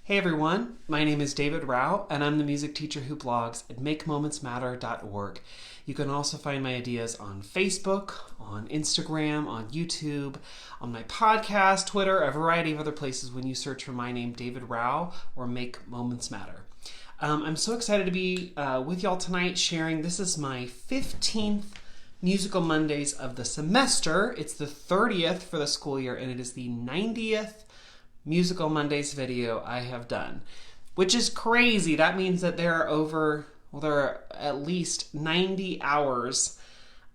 Hey everyone, my name is David Rao, and I'm the music teacher who blogs at makemomentsmatter.org. You can also find my ideas on Facebook, on Instagram, on YouTube, on my podcast, Twitter, a variety of other places when you search for my name, David Rao, or Make Moments Matter. I'm so excited to be with y'all tonight sharing. This is my 15th Musical Mondays of the semester. It's the 30th for the school year, and it is the 90th Musical Mondays video I have done, which is crazy. That means that there are at least 90 hours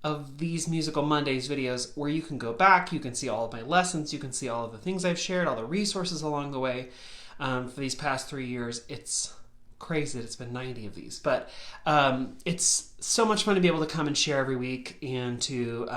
of these Musical Mondays videos where you can go back, you can see all of my lessons, you can see all of the things I've shared, all the resources along the way for these past 3 years. It's crazy that it's been 90 of these, but it's so much fun to be able to come and share every week and to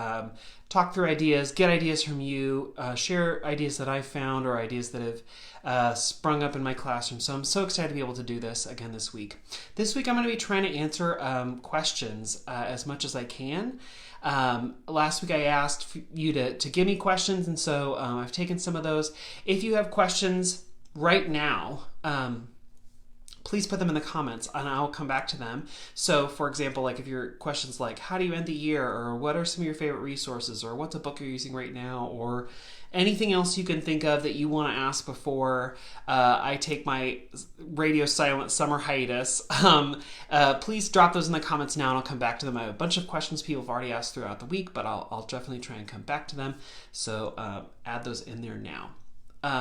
talk through ideas, get ideas from you, share ideas that I've found or ideas that have sprung up in my classroom. So I'm so excited to be able to do this again this week. This week I'm going to be trying to answer questions as much as I can. Last week I asked you to give me questions, and so I've taken some of those. If you have questions right now, please put them in the comments and I'll come back to them. So for example, like if your question's like, how do you end the year? Or what are some of your favorite resources? Or what's a book you're using right now? Or anything else you can think of that you want to ask before I take my radio silent summer hiatus, please drop those in the comments now and I'll come back to them. I have a bunch of questions people have already asked throughout the week, but I'll definitely try and come back to them. So add those in there now.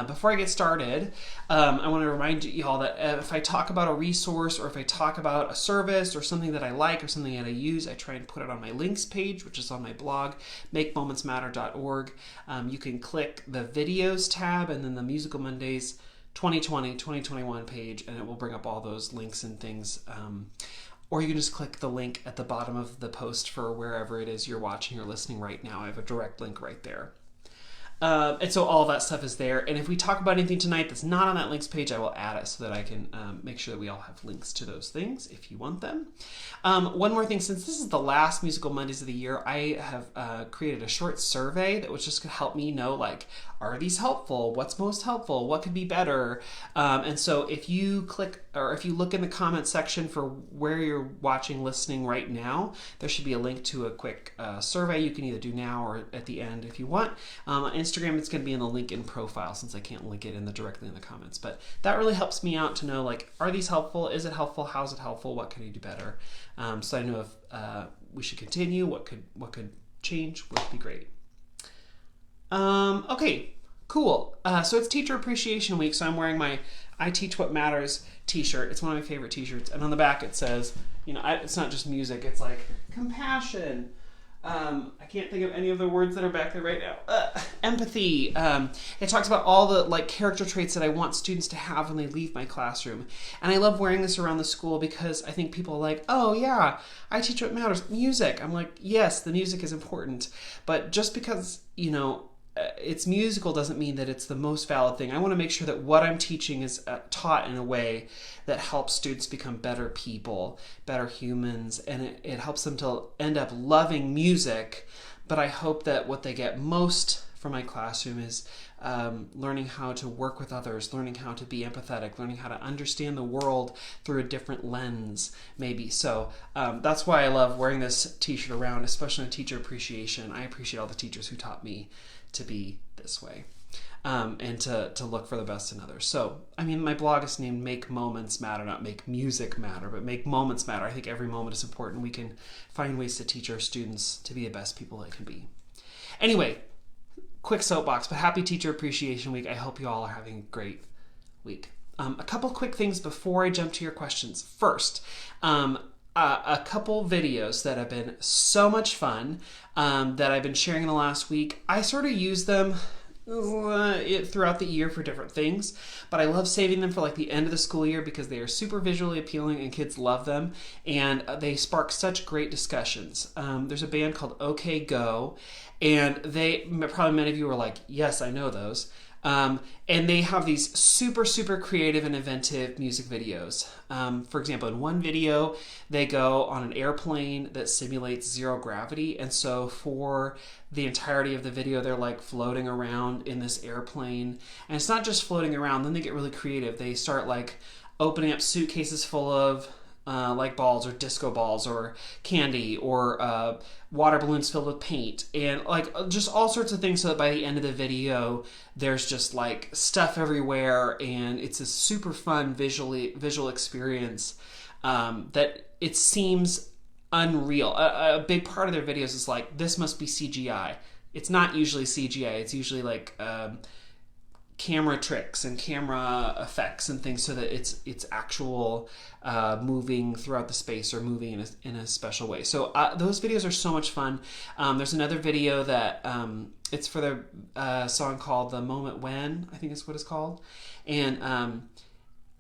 Before I get started, I want to remind you all that if I talk about a resource or if I talk about a service or something that I like or something that I use, I try and put it on my links page, which is on my blog, makemomentsmatter.org. You can click the videos tab and then the Musical Mondays 2020-2021 page, and it will bring up all those links and things. Or you can just click the link at the bottom of the post for wherever it is you're watching or listening right now. I have a direct link right there. And so all that stuff is there. And if we talk about anything tonight that's not on that links page, I will add it so that I can make sure that we all have links to those things if you want them. One more thing, since this is the last Musical Mondays of the year, I have created a short survey that was just going to help me know, like, are these helpful? What's most helpful? What could be better? And so if you click or if you look in the comment section for where you're watching, listening right now, there should be a link to a quick survey you can either do now or at the end if you want. On Instagram, it's going to be in the link in profile since I can't link it directly in the comments. But that really helps me out to know, like, are these helpful? Is it helpful? How's it helpful? What can I do better? So I know if we should continue, what could change, what would be great. Okay, cool. So it's Teacher Appreciation Week, so I'm wearing my I Teach What Matters t-shirt. It's one of my favorite t-shirts. And on the back it says, it's not just music, it's like compassion. I can't think of any of the words that are back there right now. Empathy. It talks about all the character traits that I want students to have when they leave my classroom. And I love wearing this around the school because I think people are like, oh yeah, I teach what matters. Music. I'm like, yes, the music is important. But just because, it's musical doesn't mean that it's the most valid thing. I want to make sure that what I'm teaching is taught in a way that helps students become better people, better humans, and it helps them to end up loving music. But I hope that what they get most from my classroom is learning how to work with others, learning how to be empathetic, learning how to understand the world through a different lens, maybe. So that's why I love wearing this t-shirt around, especially in Teacher Appreciation. I appreciate all the teachers who taught me to be this way and to look for the best in others. So, my blog is named Make Moments Matter, not Make Music Matter, but Make Moments Matter. I think every moment is important. We can find ways to teach our students to be the best people they can be. Anyway, quick soapbox, but happy Teacher Appreciation Week. I hope you all are having a great week. A couple quick things before I jump to your questions. First, a couple videos that have been so much fun that I've been sharing in the last week. I sort of use them throughout the year for different things, but I love saving them for the end of the school year because they are super visually appealing and kids love them, and they spark such great discussions. There's a band called OKGO, and probably many of you are like, yes, I know those. And they have these super, super creative and inventive music videos. For example, in one video, they go on an airplane that simulates zero gravity. And so for the entirety of the video, they're like floating around in this airplane. And it's not just floating around, then they get really creative. They start like opening up suitcases full of like balls or disco balls or candy or water balloons filled with paint and like just all sorts of things, so that by the end of the video there's just like stuff everywhere, and it's a super fun visual experience that it seems unreal. A big part of their videos is like, this must be CGI. It's not usually CGI. It's usually like camera tricks and camera effects and things, so that it's actual moving throughout the space or moving in a special way. So those videos are so much fun. There's another video that it's for their song called "The Moment When," I think is what it's called, and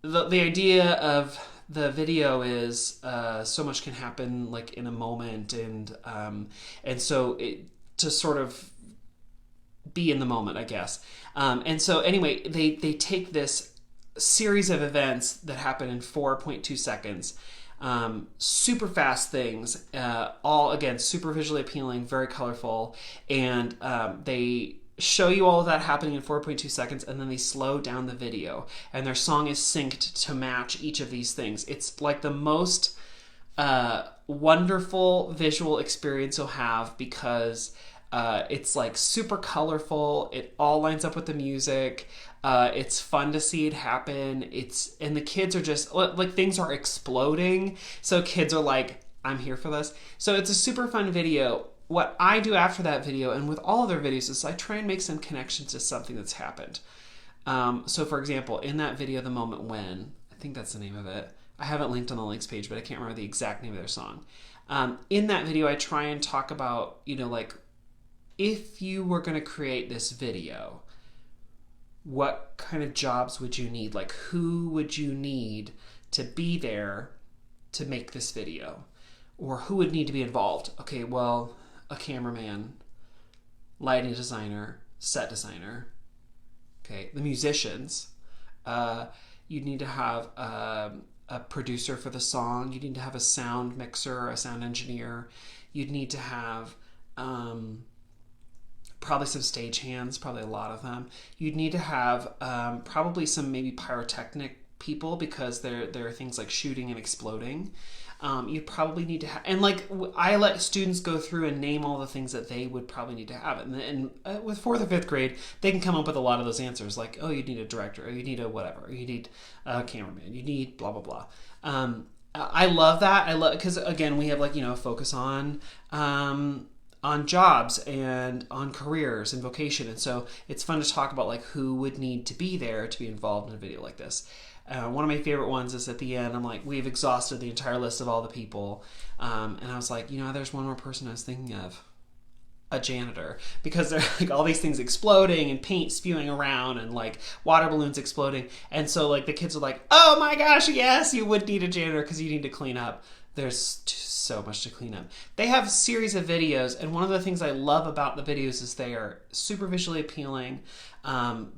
the idea of the video is so much can happen like in a moment, and so to sort of be in the moment, I guess. And so anyway, they take this series of events that happen in 4.2 seconds, super fast things, all again super visually appealing, very colorful, and they show you all of that happening in 4.2 seconds, and then they slow down the video, and their song is synced to match each of these things. It's like the most wonderful visual experience you'll have, because it's like super colorful. It all lines up with the music. It's fun to see it happen. And the kids are just like, things are exploding. So kids are like, I'm here for this. So it's a super fun video. What I do after that video, and with all of their videos, is I try and make some connections to something that's happened. So for example, in that video, "The Moment When," I think that's the name of it. I haven't linked on the links page, but I can't remember the exact name of their song. In that video, I try and talk about, like, if you were going to create this video, what kind of jobs would you need? Like, who would you need to be there to make this video? Or who would need to be involved? Okay, well, a cameraman, lighting designer, set designer. Okay, the musicians. You'd need to have a producer for the song. You'd need to have a sound mixer, a sound engineer. You'd need to have probably some stagehands, probably a lot of them. You'd need to have probably some maybe pyrotechnic people, because there are things like shooting and exploding. You probably need to have, and like I let students go through and name all the things that they would probably need to have. And with 4th or 5th grade, they can come up with a lot of those answers, like, oh, you need a director, or you need a whatever, or you need a cameraman, you need blah, blah, blah. I love that. Because again, we have like, a focus on jobs and on careers and vocation. And so it's fun to talk about like who would need to be there to be involved in a video like this. One of my favorite ones is at the end, I'm like, we've exhausted the entire list of all the people. And I was like, there's one more person I was thinking of. A janitor, because there are like all these things exploding and paint spewing around and like water balloons exploding. And so like the kids are like, oh my gosh, yes, you would need a janitor because you need to clean up. There's so much to clean up. They have a series of videos, and one of the things I love about the videos is they are super visually appealing.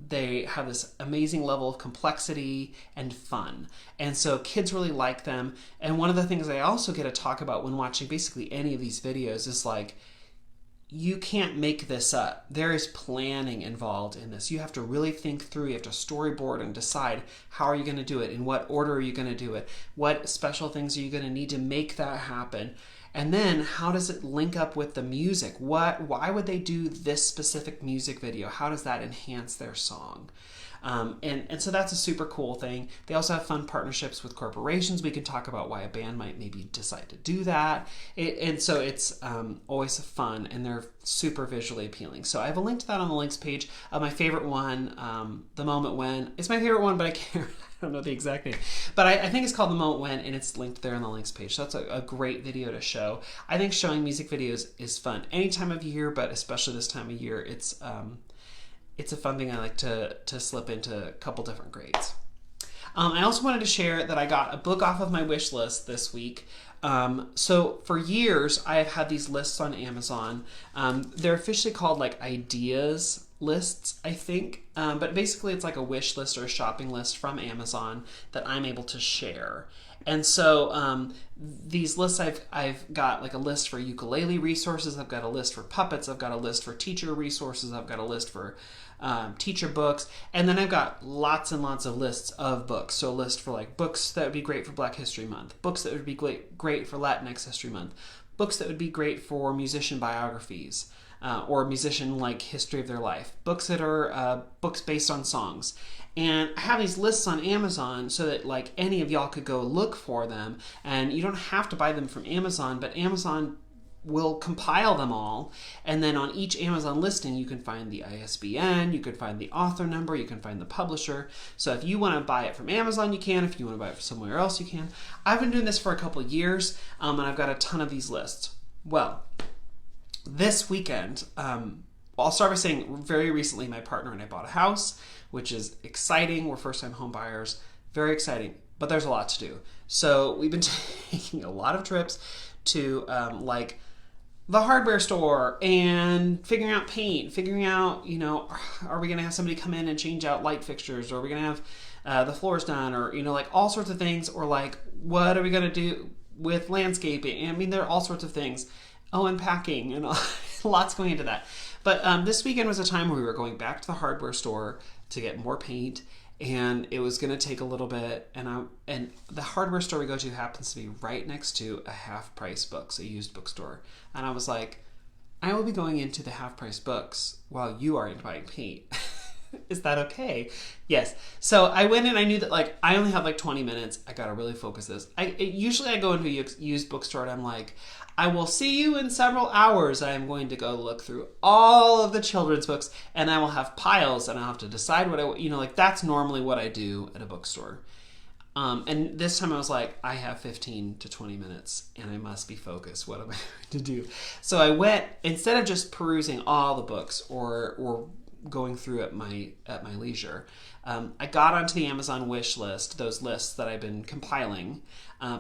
They have this amazing level of complexity and fun. And so kids really like them. And one of the things I also get to talk about when watching basically any of these videos is like, you can't make this up. There is planning involved in this. You have to really think through. You have to storyboard and decide, how are you going to do it? In what order are you going to do it? What special things are you going to need to make that happen? And then how does it link up with the music? Why would they do this specific music video? How does that enhance their song? And so that's a super cool thing. They also have fun partnerships with corporations. We can talk about why a band might maybe decide to do that. And so it's always fun, and they're super visually appealing. So I have a link to that on the links page. My favorite one, "The Moment When," it's my favorite one, but I don't know the exact name. But I think it's called "The Moment When," and it's linked there on the links page. So that's a great video to show. I think showing music videos is fun any time of year, but especially this time of year. It's a fun thing I like to slip into a couple different grades. I also wanted to share that I got a book off of my wish list this week. So for years, I have had these lists on Amazon. They're officially called like ideas lists, I think. But basically it's like a wish list or a shopping list from Amazon that I'm able to share. And so these lists, I've got like a list for ukulele resources. I've got a list for puppets. I've got a list for teacher resources. I've got a list for teacher books. And then I've got lots and lots of lists of books. So a list for like books that would be great for Black History Month, books that would be great for Latinx History Month, books that would be great for musician biographies, or musician like history of their life, books that are books based on songs. And I have these lists on Amazon so that like any of y'all could go look for them, and you don't have to buy them from Amazon, but Amazon will compile them all, and then on each Amazon listing you can find the ISBN, you can find the author number, you can find the publisher. So if you want to buy it from Amazon, you can. If you want to buy it from somewhere else, you can. I've been doing this for a couple of years, and I've got a ton of these lists. Well, this weekend, I'll start by saying very recently my partner and I bought a house, which is exciting. We're first-time home buyers. Very exciting, but there's a lot to do. So we've been taking a lot of trips to like the hardware store and figuring out paint, figuring out, you know, are we going to have somebody come in and change out light fixtures, or are we going to have the floors done, or, you know, like all sorts of things, or like what are we going to do with landscaping? I mean, there are all sorts of things. Oh, and packing, and lots going into that. But this weekend was a time where we were going back to the hardware store to get more paint, and it was going to take a little bit. And the hardware store we go to happens to be right next to a Half Price Books, a used bookstore. And I was like, I will be going into the Half Price Books while you are in buying paint. Is that okay? Yes. So I went in, I knew that like I only have like 20 minutes. I got to really focus this. Usually I go into a used bookstore and I'm like, I will see you in several hours. I am going to go look through all of the children's books, and I will have piles, and I'll have to decide what I, you know, like that's normally what I do at a bookstore. And this time I was like, I have 15 to 20 minutes and I must be focused. What am I going to do? So I went, instead of just perusing all the books or going through at my leisure, I got onto the Amazon wish list, those lists that I've been compiling,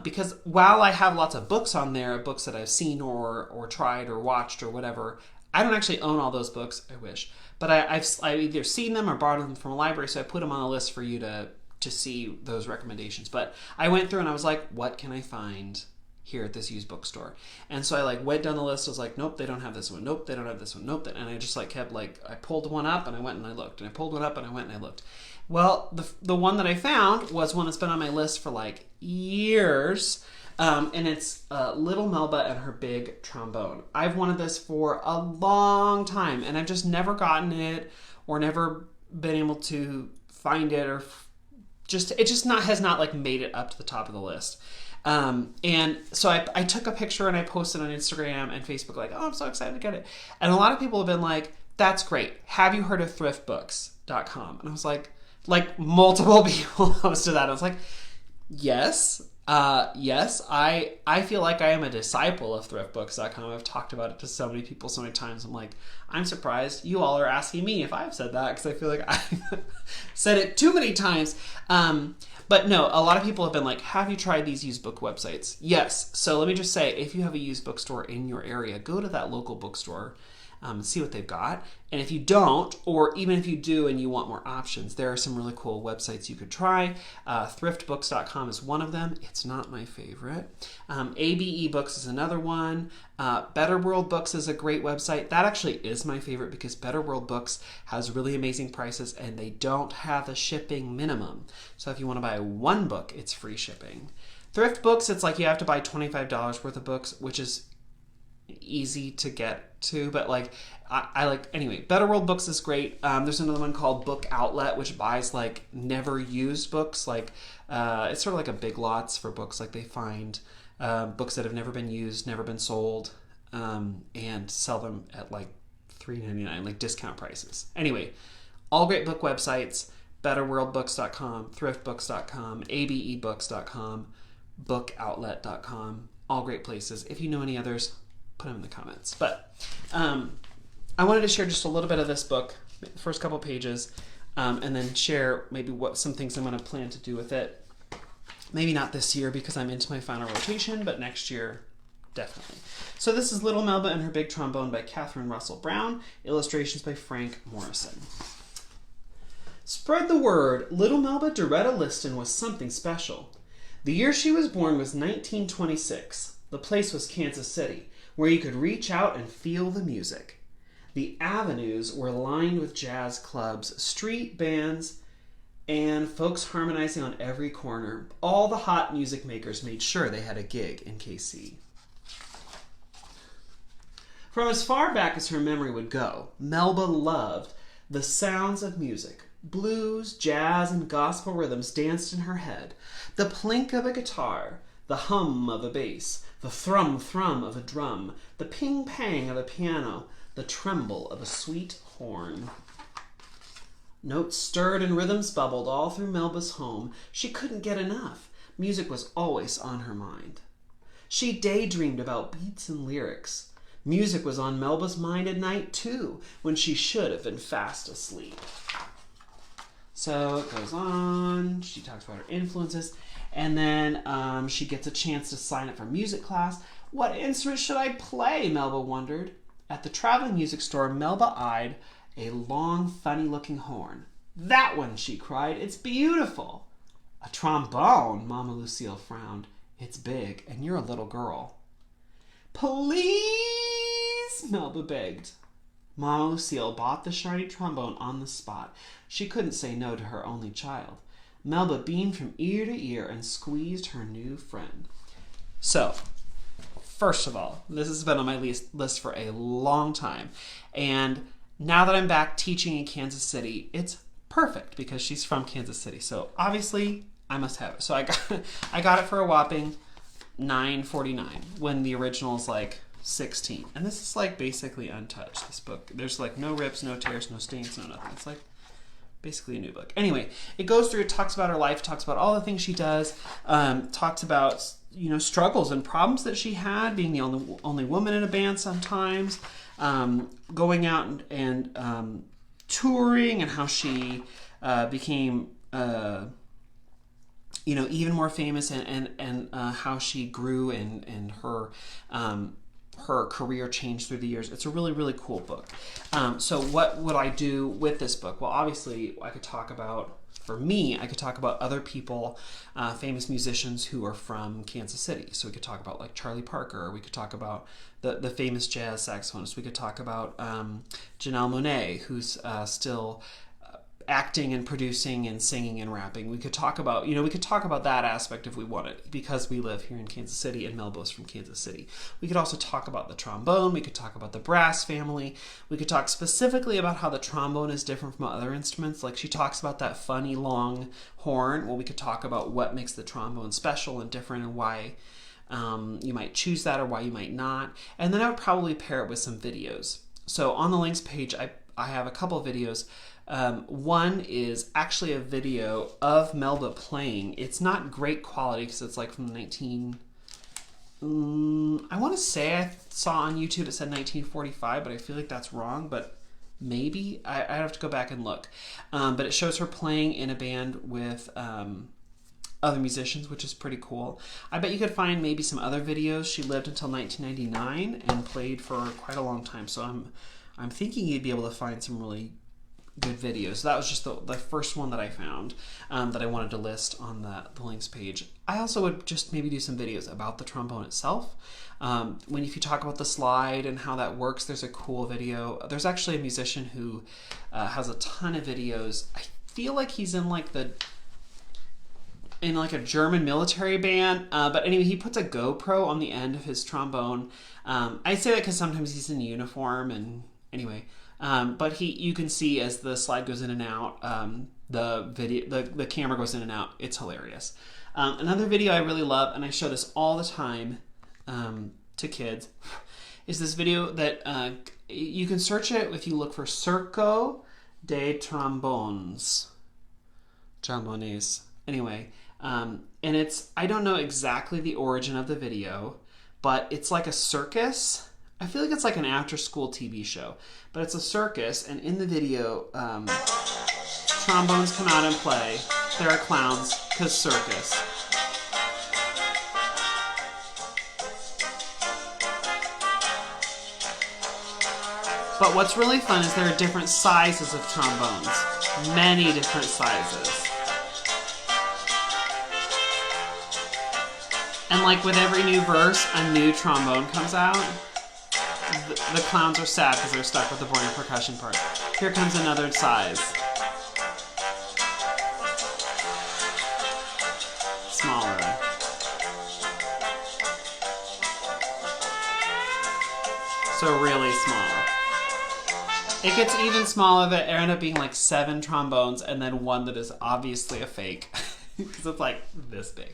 because while I have lots of books on there, books that I've seen or tried or watched or whatever, I don't actually own all those books. I wish, but I've either seen them or borrowed them from a library, so I put them on a list for you to see those recommendations. But I went through and I was like, what can I find here at this used bookstore? And so I like went down the list. I was like, nope, they don't have this one. Nope, they don't have this one. Nope. And I just like kept like, I pulled one up and I went and I looked, and I pulled one up and I went and I looked. Well, the one that I found was one that's been on my list for like years. And it's Little Melba and Her Big Trombone. I've wanted this for a long time, and I've just never gotten it or never been able to find it, or has not like made it up to the top of the list. And so I took a picture and I posted on Instagram and Facebook like, oh, I'm so excited to get it. And a lot of people have been like, that's great. Have you heard of thriftbooks.com? And I was like multiple people posted that. I was like, yes. Yes, I feel like I am a disciple of thriftbooks.com. I've talked about it to so many people so many times. I'm like, I'm surprised you all are asking me if I've said that, because I feel like I've said it too many times. But no, a lot of people have been like, have you tried these used book websites? Yes. So let me just say, if you have a used bookstore in your area, go to that local bookstore and see what they've got. And if you don't, or even if you do and you want more options, there are some really cool websites you could try. Thriftbooks.com is one of them. It's not my favorite. ABE Books is another one. Better World Books is a great website. That actually is my favorite because Better World Books has really amazing prices and they don't have a shipping minimum. So if you want to buy one book, it's free shipping. Thrift Books, it's like you have to buy $25 worth of books, which is easy to get to, but like I like, anyway, Better World Books is great. There's another one called Book Outlet, which buys like never used books. Like it's sort of like a Big Lots for books. Like they find books that have never been used, never been sold, and sell them at like $3.99, like discount prices. Anyway, all great book websites: betterworldbooks.com, thriftbooks.com, abebooks.com, bookoutlet.com. All great places. If you know any others, put them in the comments. But I wanted to share just a little bit of this book, the first couple pages, and then share maybe some things I'm going to plan to do with it. Maybe not this year because I'm into my final rotation, but next year definitely. So this is Little Melba and Her Big Trombone by Catherine Russell Brown. Illustrations by Frank Morrison. Spread the word, little Melba Doretta Liston was something special. The year she was born was 1926. The place was Kansas City, where you could reach out and feel the music. The avenues were lined with jazz clubs, street bands, and folks harmonizing on every corner. All the hot music makers made sure they had a gig in KC. From as far back as her memory would go, Melba loved the sounds of music. Blues, jazz, and gospel rhythms danced in her head. The plink of a guitar, the hum of a bass, the thrum-thrum of a drum, the ping-pang of a piano, the tremble of a sweet horn. Notes stirred and rhythms bubbled all through Melba's home. She couldn't get enough. Music was always on her mind. She daydreamed about beats and lyrics. Music was on Melba's mind at night, too, when she should have been fast asleep. So it goes on. She talks about her influences. And then she gets a chance to sign up for music class. What instrument should I play? Melba wondered. At the traveling music store, Melba eyed a long, funny-looking horn. That one, she cried. It's beautiful. A trombone, Mama Lucille frowned. It's big, and you're a little girl. Please, Melba begged. Mama Lucille bought the shiny trombone on the spot. She couldn't say no to her only child. Melba beamed from ear to ear and squeezed her new friend. So, first of all, this has been on my list for a long time. And now that I'm back teaching in Kansas City, it's perfect because she's from Kansas City. So obviously, I must have it. So I got it for a whopping $9.49 when the original is like $16. And this is like basically untouched, this book. There's like no rips, no tears, no stains, no nothing. It's like basically a new book. Anyway, it goes through, it talks about her life, talks about all the things she does, talks about, you know, struggles and problems that she had, being the only woman in a band sometimes, going out and touring, and how she became you know, even more famous, and how she grew, and her career changed through the years. It's a really, really cool book. So what would I do with this book? Well, obviously, I could talk about, for me, I could talk about other people, famous musicians who are from Kansas City. So we could talk about like Charlie Parker. We could talk about the famous jazz saxophonist. We could talk about Janelle Monáe, who's still acting and producing and singing and rapping. We could talk about, you know, we could talk about that aspect if we wanted, because we live here in Kansas City and Melba's from Kansas City. We could also talk about the trombone. We could talk about the brass family. We could talk specifically about how the trombone is different from other instruments. Like she talks about that funny long horn. Well, we could talk about what makes the trombone special and different, and why you might choose that or why you might not. And then I would probably pair it with some videos. So on the links page, I have a couple of videos. One is actually a video of Melba playing. It's not great quality because it's like from I want to say I saw on YouTube it said 1945, but I feel like that's wrong, but maybe. I have to go back and look. But it shows her playing in a band with other musicians, which is pretty cool. I bet you could find maybe some other videos. She lived until 1999 and played for quite a long time, so I'm thinking you'd be able to find some really good videos. So that was just the first one that I found that I wanted to list on the links page. I also would just maybe do some videos about the trombone itself. If you talk about the slide and how that works, there's a cool video. There's actually a musician who has a ton of videos. I feel like he's in like a German military band, but anyway, he puts a GoPro on the end of his trombone. I say that because sometimes he's in uniform, and anyway. But you can see as the slide goes in and out, the camera goes in and out. It's hilarious. Another video I really love, and I show this all the time to kids, is this video that you can search it if you look for Circo de Trombones. Trombones. Anyway, and I don't know exactly the origin of the video, but it's like a circus. I feel like it's like an after-school TV show, but it's a circus, and in the video, trombones come out and play. There are clowns, because circus. But what's really fun is there are different sizes of trombones. Many different sizes. And like with every new verse, a new trombone comes out. The clowns are sad because they're stuck with the boring percussion part. Here comes another size. Smaller. So really small. It gets even smaller that there end up being like 7 trombones and then one that is obviously a fake because it's like this big.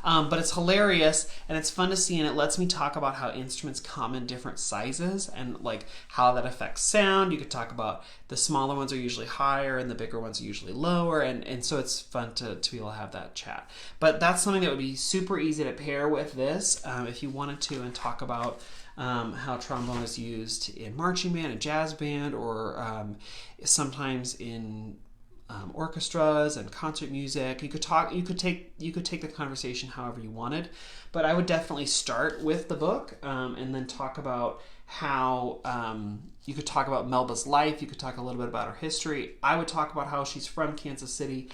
But it's hilarious and it's fun to see, and it lets me talk about how instruments come in different sizes and like how that affects sound. You could talk about the smaller ones are usually higher and the bigger ones are usually lower, and so it's fun to be able to have that chat. But that's something that would be super easy to pair with this if you wanted to, and talk about how trombone is used in marching band and jazz band, or sometimes in orchestras and concert music. You could take the conversation however you wanted, but I would definitely start with the book and then talk about how you could talk about Melba's life. You could talk a little bit about her history. I would talk about how she's from Kansas City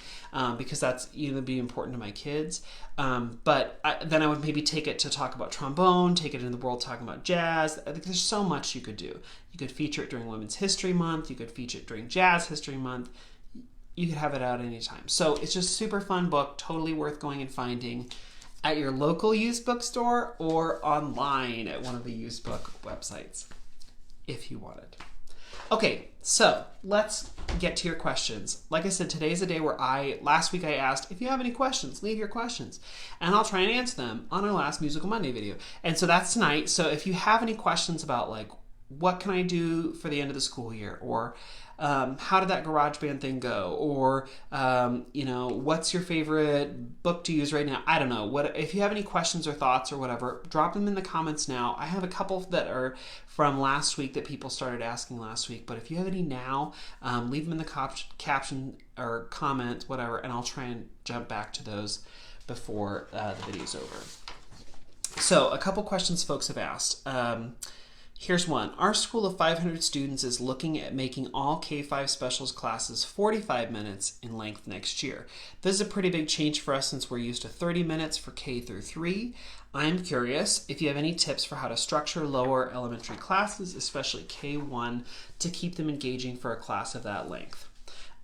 because that's going to be important to my kids. But then I would maybe take it to talk about trombone, take it into the world talking about jazz. I think there's so much you could do. You could feature it during Women's History Month. You could feature it during Jazz History Month. You could have it out anytime. So it's just a super fun book, totally worth going and finding at your local used bookstore or online at one of the used book websites if you wanted. Okay, so let's get to your questions. Like I said, today is a day where last week I asked, if you have any questions, leave your questions. And I'll try and answer them on our last Musical Monday video. And so that's tonight. So if you have any questions about like, what can I do for the end of the school year? Or how did that Garageband thing go? Or, what's your favorite book to use right now? I don't know. If you have any questions or thoughts or whatever, drop them in the comments now. I have a couple that are from last week that people started asking last week, but if you have any now, leave them in the caption or comment, whatever, and I'll try and jump back to those before the video's over. So a couple questions folks have asked. Here's one. Our school of 500 students is looking at making all K-5 specials classes 45 minutes in length next year. This is a pretty big change for us since we're used to 30 minutes for K through 3. I'm curious if you have any tips for how to structure lower elementary classes, especially K1, to keep them engaging for a class of that length.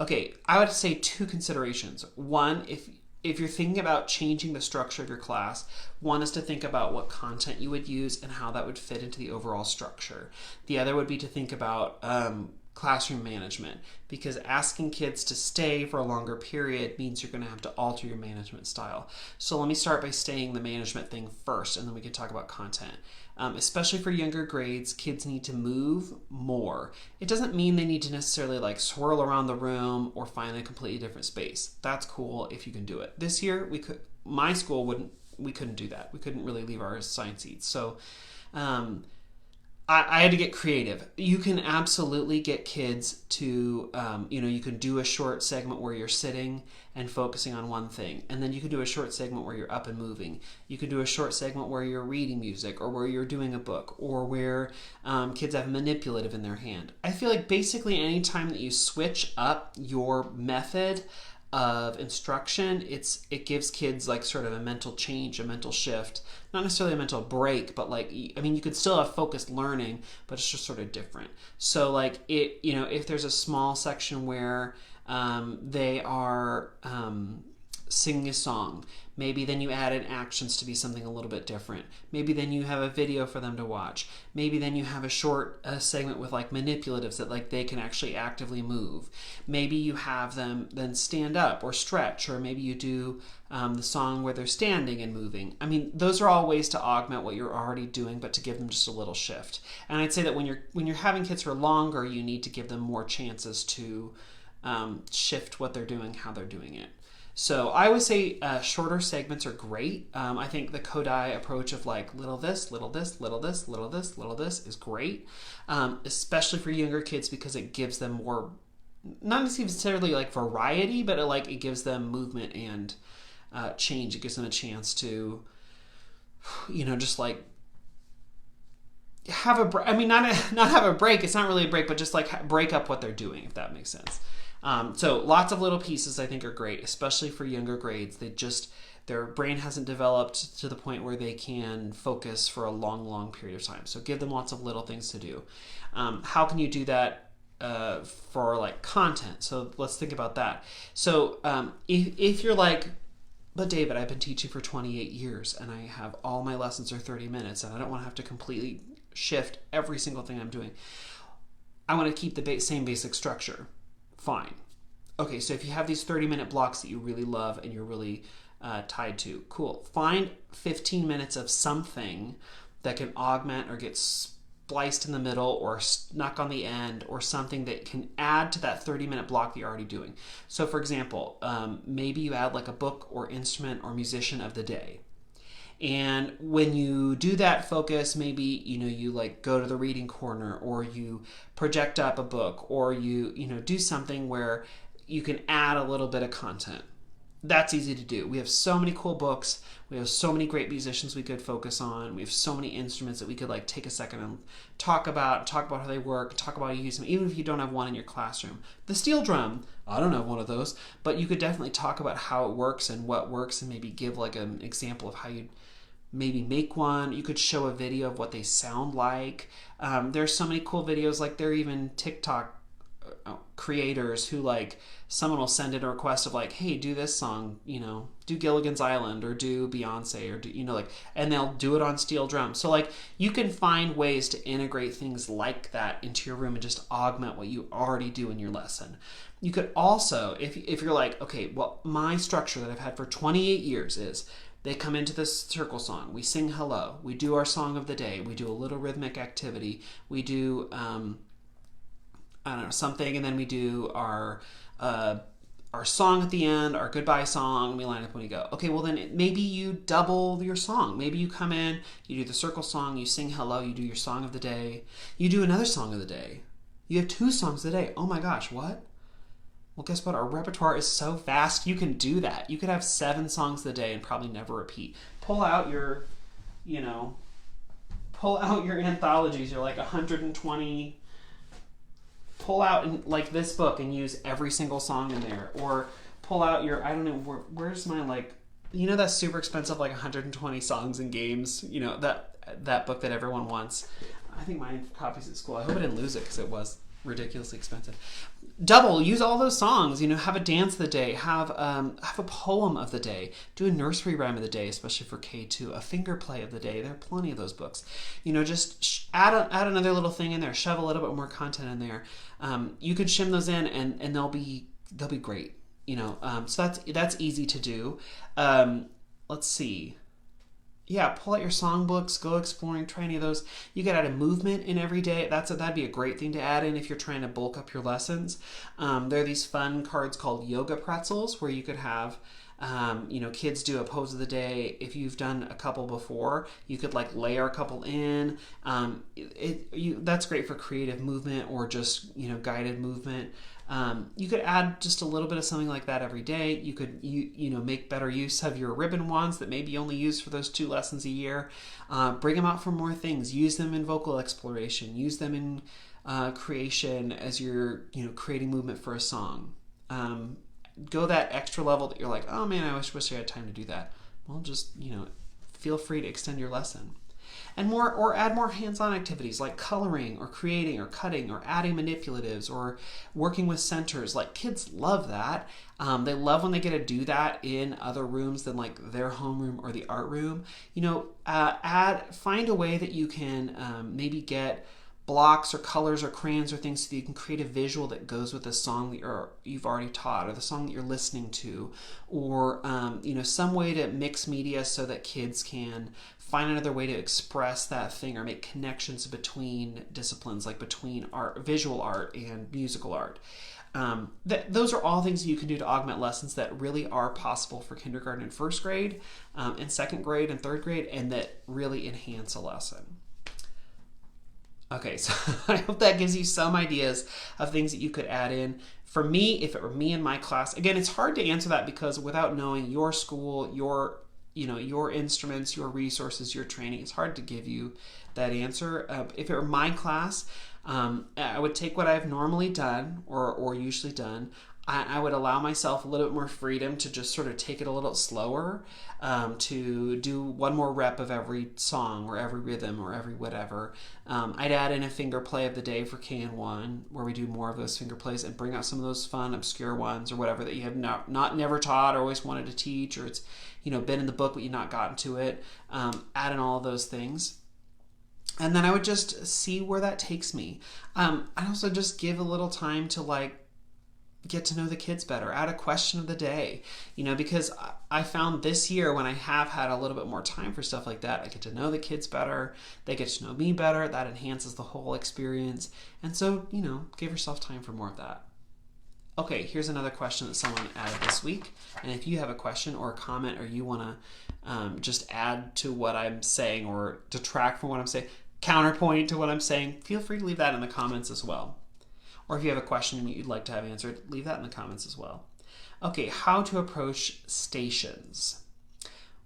Okay, I would say 2 considerations. One, if you're thinking about changing the structure of your class, one is to think about what content you would use and how that would fit into the overall structure. The other would be to think about classroom management, because asking kids to stay for a longer period means you're going to have to alter your management style. So let me start by saying the management thing first, and then we can talk about content. Especially for younger grades, kids need to move more. It doesn't mean they need to necessarily like swirl around the room or find a completely different space. That's cool if you can do it. This year, my school we couldn't do that. We couldn't really leave our assigned seats. So I had to get creative. You can absolutely get kids to, you can do a short segment where you're sitting and focusing on one thing. And then you can do a short segment where you're up and moving. You can do a short segment where you're reading music, or where you're doing a book, or where kids have manipulative in their hand. I feel like basically any time that you switch up your method of instruction, it gives kids like sort of a mental change, a mental shift, not necessarily a mental break, but like, I mean, you could still have focused learning, but it's just sort of different. So like if there's a small section where they are singing a song, maybe then you add in actions to be something a little bit different. Maybe then you have a video for them to watch. Maybe then you have a short segment with like manipulatives that like they can actually actively move. Maybe you have them then stand up or stretch, or maybe you do the song where they're standing and moving. I mean, those are all ways to augment what you're already doing, but to give them just a little shift. And I'd say that when you're having kids for longer, you need to give them more chances to shift what they're doing, how they're doing it. So I would say shorter segments are great. I think the Kodai approach of like little this, little this, little this, little this, little this is great, especially for younger kids, because it gives them more, not necessarily like variety, but it gives them movement and change. It gives them a chance to, just like have a break. I mean, not have a break. It's not really a break, but just like break up what they're doing, if that makes sense. So lots of little pieces I think are great, especially for younger grades. Their brain hasn't developed to the point where they can focus for a long period of time. So give them lots of little things to do. How can you do that for like content? So let's think about that. So if you're like, but David, I've been teaching for 28 years and I have all my lessons are 30 minutes and I don't want to have to completely shift every single thing I'm doing. I want to keep the same basic structure. Fine. Okay, so if you have these 30-minute blocks that you really love and you're really tied to, cool. Find 15 minutes of something that can augment or get spliced in the middle or snuck on the end or something that can add to that 30-minute block that you're already doing. So for example, maybe you add like a book or instrument or musician of the day. And when you do that focus, maybe, you like go to the reading corner or you project up a book or you do something where you can add a little bit of content. That's easy to do. We have so many cool books. We have so many great musicians we could focus on. We have so many instruments that we could like take a second and talk about how they work, talk about how you use them, even if you don't have one in your classroom. The steel drum, I don't have one of those, but you could definitely talk about how it works and what works and maybe give like an example of how you maybe make one. You could show a video of what they sound like. There's so many cool videos, like there are even TikTok creators who like someone will send in a request of like, hey, do this song, do Gilligan's Island or do Beyonce or do and they'll do it on steel drums. So like you can find ways to integrate things like that into your room and just augment what you already do in your lesson. You could also, if you're like, okay, well, my structure that I've had for 28 years is they come into this circle song, we sing hello, we do our song of the day, we do a little rhythmic activity, we do something, and then we do our song at the end, our goodbye song, and we line up when we go. Okay, well then maybe you double your song. Maybe you come in, you do the circle song, you sing hello, you do your song of the day, you do another song of the day. You have 2 songs a day. Oh my gosh, what? Well, guess what? Our repertoire is so vast, you can do that. You could have 7 songs a day and probably never repeat. Pull out your anthologies. You're like 120. Pull out like this book and use every single song in there. Or pull out your, I don't know, where's my like, that's super expensive, like 120 songs and games, that book that everyone wants. I think my copy's at school. I hope I didn't lose it because it was ridiculously expensive. Use all those songs, have a dance of the day, have a poem of the day, do a nursery rhyme of the day, especially for K2, a finger play of the day. There are plenty of those books. Just add another little thing in there, shove a little bit more content in there. You could shim those in and they'll be great. So that's easy to do. Let's see. Yeah, pull out your songbooks, go exploring, try any of those. You could add a movement in every day. That'd be a great thing to add in if you're trying to bulk up your lessons. There are these fun cards called yoga pretzels where you could have, kids do a pose of the day. If you've done a couple before, you could like layer a couple in. That's great for creative movement or just, guided movement. You could add just a little bit of something like that every day. You could make better use of your ribbon wands that maybe you only use for those 2 lessons a year. Bring them out for more things. Use them in vocal exploration. Use them in creation as you're creating movement for a song. Go that extra level that you're like, oh man, I wish I had time to do that. Well, just feel free to extend your lesson. And add more hands-on activities like coloring or creating or cutting or adding manipulatives or working with centers. Like kids love that. They love when they get to do that in other rooms than like their homeroom or the art room. Find a way that you can maybe get blocks or colors or crayons or things so that you can create a visual that goes with the song that you've already taught or the song that you're listening to, or some way to mix media so that kids can find another way to express that thing or make connections between disciplines, like between visual art and musical art. Those are all things you can do to augment lessons that really are possible for kindergarten and 1st grade, and 2nd grade and 3rd grade, and that really enhance a lesson. Okay, so I hope that gives you some ideas of things that you could add in. For me, if it were me in my class, again, it's hard to answer that because without knowing your school, your your instruments, your resources, your training. It's hard to give you that answer. If it were my class, I would take what I've normally done or usually done. I would allow myself a little bit more freedom to just sort of take it a little slower, to do one more rep of every song or every rhythm or every whatever. I'd add in a finger play of the day for KN1, where we do more of those finger plays, and bring out some of those fun, obscure ones or whatever that you have never taught or always wanted to teach, or it's been in the book but you've not gotten to it. Add in all of those things. And then I would just see where that takes me. I'd also just give a little time to get to know the kids better. Add a question of the day, because I found this year when I have had a little bit more time for stuff like that, I get to know the kids better. They get to know me better. That enhances the whole experience. And so, give yourself time for more of that. Okay, here's another question that someone added this week. And if you have a question or a comment, or you want to just add to what I'm saying or detract from what I'm saying, counterpoint to what I'm saying, feel free to leave that in the comments as well. Or if you have a question you'd like to have answered, leave that in the comments as well. Okay, how to approach stations.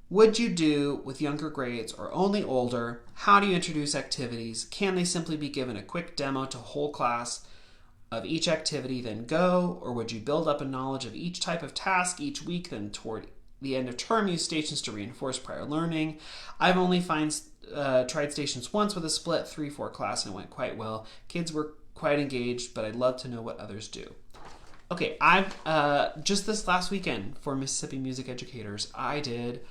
Would you do with younger grades or only older? How do you introduce activities? Can they simply be given a quick demo to whole class of each activity, then go? Or would you build up a knowledge of each type of task each week, then toward the end of term use stations to reinforce prior learning? I've only tried stations once with a split 3-4 class, and it went quite well. Kids were quite engaged, but I'd love to know what others do. Okay, I've just this last weekend for Mississippi Music Educators, I did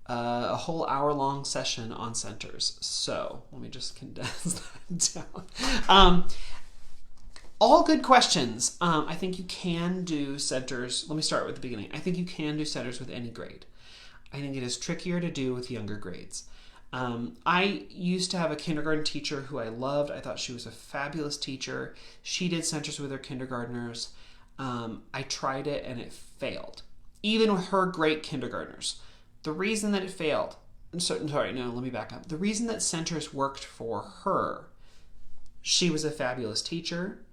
a whole hour-long session on centers. So let me just condense that down. All good questions. I think you can do centers. Let me start with the beginning. I think you can do centers with any grade. I think it is trickier to do with younger grades. I used to have a kindergarten teacher who I loved. I thought she was a fabulous teacher. She did centers with her kindergartners. I tried it and it failed. Even with her great kindergartners. The reason that it failed, let me back up. The reason that centers worked for her, she was a fabulous teacher.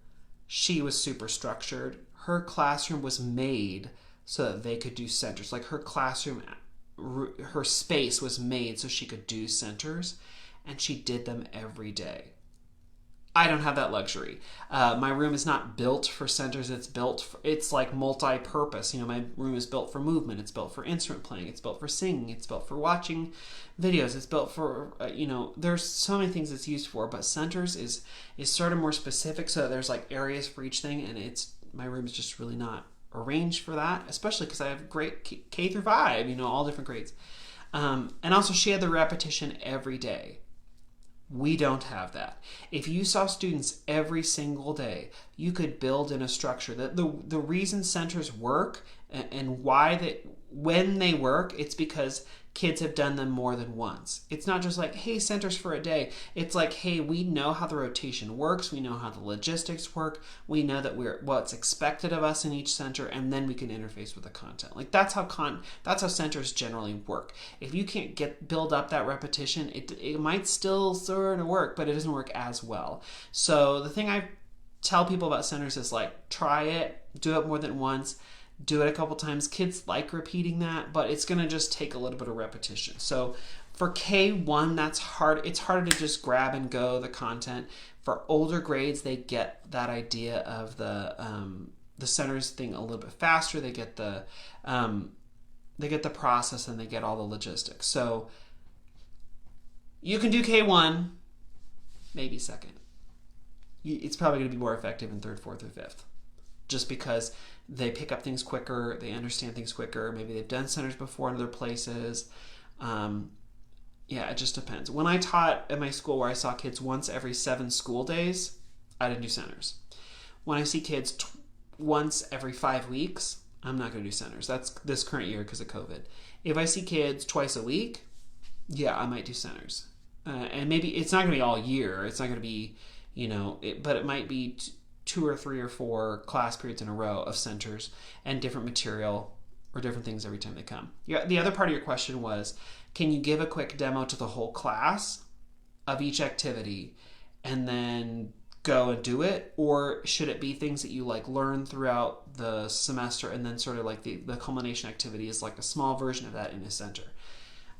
She was super structured. Her classroom was made so that they could do centers. Like her classroom, her space was made so she could do centers, and she did them every day. I don't have that luxury. My room is not built for centers. It's like multi-purpose. My room is built for movement. It's built for instrument playing. It's built for singing. It's built for watching videos. It's built for, there's so many things it's used for, but centers is sort of more specific, so there's areas for each thing, and my room is just really not arranged for that, especially because I have great K through 5, all different grades. And also she had the repetition every day. We don't have that. If you saw students every single day, you could build in a structure. That the reason centers work and when they work, it's because kids have done them more than once. It's not just hey, centers for a day. It's hey, we know how the rotation works. We know how the logistics work. We know that what's expected of us in each center, and then we can interface with the content. That's how centers generally work. If you can't build up that repetition, it might still sort of work, but it doesn't work as well. So the thing I tell people about centers is try it, do it more than once. Do it a couple times. Kids like repeating that, but it's going to just take a little bit of repetition. So for K1, that's hard. It's harder to just grab and go the content. For older grades, they get that idea of the centers thing a little bit faster. They get the process, and they get all the logistics. So you can do K1, maybe second. It's probably going to be more effective in third, fourth, or fifth, just because they pick up things quicker, they understand things quicker, maybe they've done centers before in other places. It just depends. When I taught at my school where I saw kids once every 7 school days, I didn't do centers. When I see kids once every 5 weeks, I'm not going to do centers. That's this current year because of COVID. If I see kids twice a week, I might do centers. And maybe it's not going to be all year. It's not going to be, but it might be 2 or 3 or 4 class periods in a row of centers and different material or different things every time they come. The other part of your question was, can you give a quick demo to the whole class of each activity and then go and do it? Or should it be things that you learn throughout the semester, and then sort of the culmination activity is a small version of that in a center?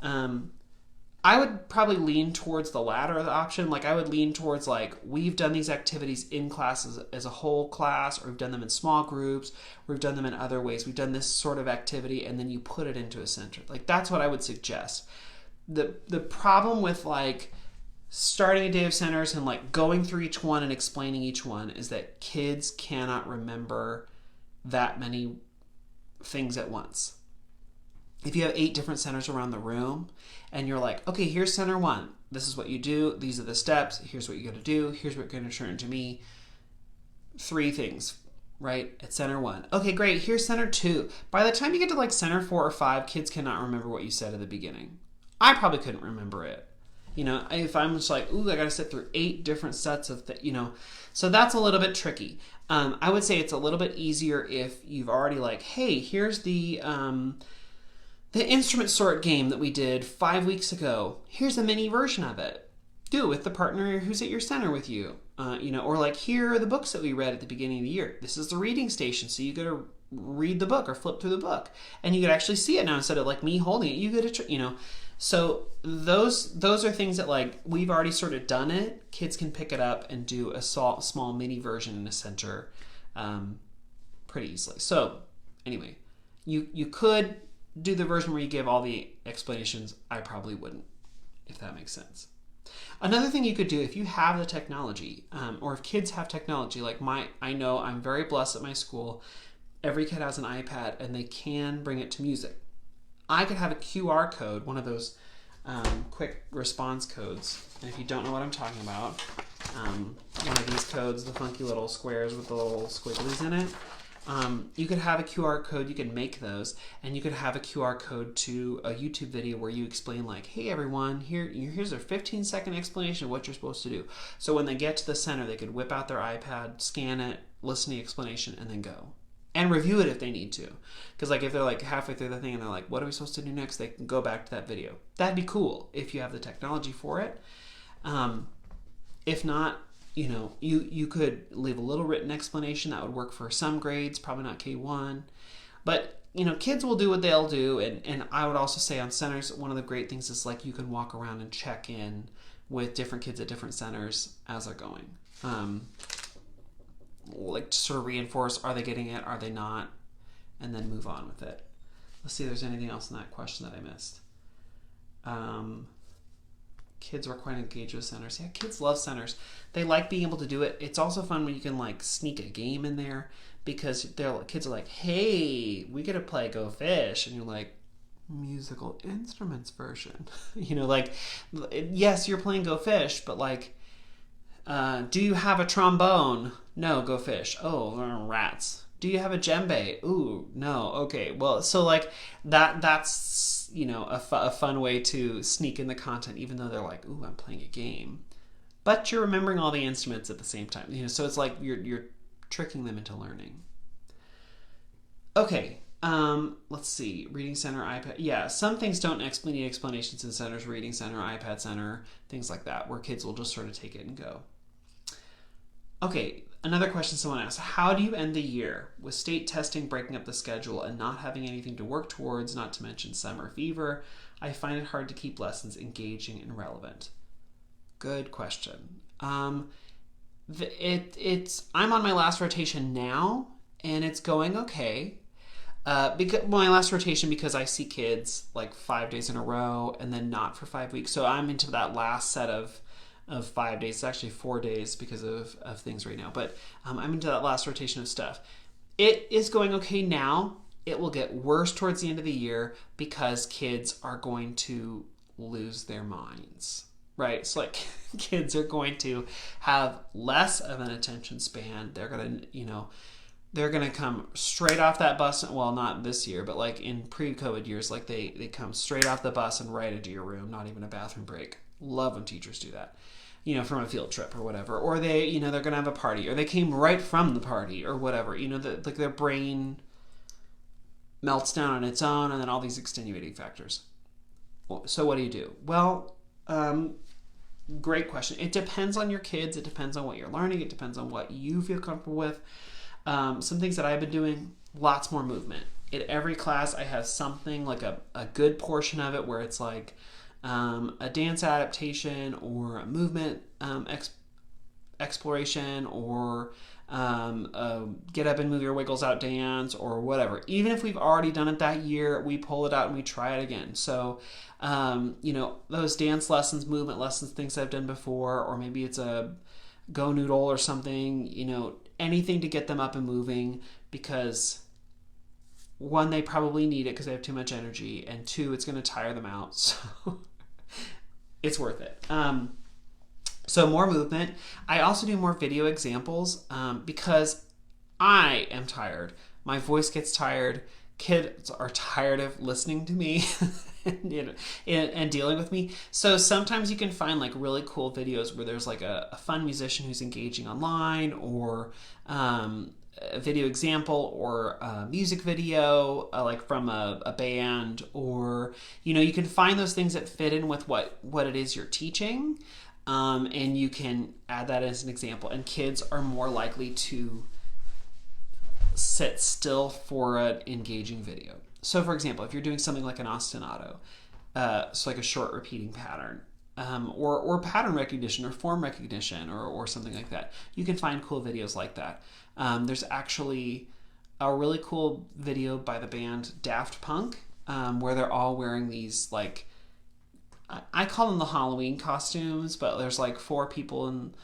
I would probably lean towards the latter of the option. Like I would lean towards like, we've done these activities in classes as a whole class, or we've done them in small groups, or we've done them in other ways. We've done this sort of activity and then you put it into a center. Like that's what I would suggest. The problem with like starting a day of centers and like going through each one and explaining each one is that kids cannot remember that many things at once. If you have 8 different centers around the room and you're like, okay, here's center 1. This is what you do. These are the steps. Here's what you're going to do. Here's what you're going to turn into me. 3 things, right? At center 1. Okay, great. Here's center 2. By the time you get to like center 4 or 5, kids cannot remember what you said at the beginning. I probably couldn't remember it. You know, if I'm just like, ooh, I got to sit through 8 different sets of, so that's a little bit tricky. I would say it's a little bit easier if you've already like, hey, here's the instrument sort game that we did 5 weeks ago. Here's a mini version of it. Do it with the partner who's at your center with you. Or like, here are the books that we read at the beginning of the year. This is the reading station, so you got to read the book or flip through the book. And you could actually see it now instead of like me holding it. You get to, So those are things that like, we've already sort of done it. Kids can pick it up and do a small mini version in a center pretty easily. So anyway, you could do the version where you give all the explanations. I probably wouldn't, if that makes sense. Another thing you could do if you have the technology, or if kids have technology, like I know I'm very blessed at my school. Every kid has an iPad and they can bring it to music. I could have a QR code, one of those quick response codes. And if you don't know what I'm talking about, one of these codes, the funky little squares with the little squigglies in it, you could have a QR code, you can make those, and you could have a QR code to a YouTube video where you explain like, hey everyone, here's a 15-second explanation of what you're supposed to do. So when they get to the center, they could whip out their iPad, scan it, listen to the explanation, and then go. And review it if they need to. Because like if they're like halfway through the thing and they're like, what are we supposed to do next? They can go back to that video. That'd be cool if you have the technology for it. If not, you could leave a little written explanation. That would work for some grades, probably not K1. But, kids will do what they'll do. And I would also say on centers, one of the great things is like you can walk around and check in with different kids at different centers as they're going. Like to sort of reinforce, are they getting it, are they not, and then move on with it. Let's see if there's anything else in that question that I missed. Kids were quite engaged with centers. Yeah, kids love centers. They like being able to do it. It's also fun when you can like sneak a game in there, because kids are like, hey, we get to play Go Fish, and you're like, musical instruments version. Like, yes, you're playing Go Fish, but like, do you have a trombone? No, Go Fish. Oh, rats. Do you have a djembe? Ooh, no. Okay. Well, so like that's, a fun way to sneak in the content, even though they're like, ooh, I'm playing a game. But you're remembering all the instruments at the same time. So it's like you're tricking them into learning. Okay. Let's see. Reading center, iPad. Yeah, some things don't need explanations in centers. Reading center, iPad center, things like that, where kids will just sort of take it and go. Okay, another question someone asked. How do you end the year with state testing breaking up the schedule and not having anything to work towards, not to mention summer fever? I find it hard to keep lessons engaging and relevant. Good question. I'm on my last rotation now, and it's going okay. Because my last rotation, because I see kids like 5 days in a row and then not for 5 weeks. So I'm into that last set of 5 days. It's actually 4 days because of things right now. But I'm into that last rotation of stuff. It is going okay now. It will get worse towards the end of the year because kids are going to lose their minds. Right? So like kids are going to have less of an attention span. They're going to, they're going to come straight off that bus. Well, not this year, but like in pre-COVID years, like they come straight off the bus and right into your room, not even a bathroom break. Love when teachers do that, from a field trip or whatever. Or they, they're going to have a party, or they came right from the party or whatever. Like their brain melts down on its own, and then all these extenuating factors. So what do you do? Well, great question. It depends on your kids. It depends on what you're learning. It depends on what you feel comfortable with. Some things that I've been doing, lots more movement. in every class I have something like a good portion of it where it's like a dance adaptation or a movement exploration or get up and move your wiggles out dance or whatever. Even if we've already done it that year, we pull it out and we try it again. So those dance lessons, movement lessons, things I've done before, or maybe it's a Go Noodle or something, anything to get them up and moving, because one, they probably need it because they have too much energy, and two, it's going to tire them out. So it's worth it. So more movement. I also do more video examples because I am tired. My voice gets tired. Kids are tired of listening to me and dealing with me. So sometimes you can find like really cool videos where there's like a fun musician who's engaging online, or a video example, or a music video like from a band, or you can find those things that fit in with what it is you're teaching, and you can add that as an example, and kids are more likely to sit still for an engaging video. So for example, if you're doing something like an ostinato, so like a short repeating pattern, or pattern recognition or form recognition or something like that, you can find cool videos like that. There's actually a really cool video by the band Daft Punk, where they're all wearing these, like, I call them the Halloween costumes, but there's like 4 people in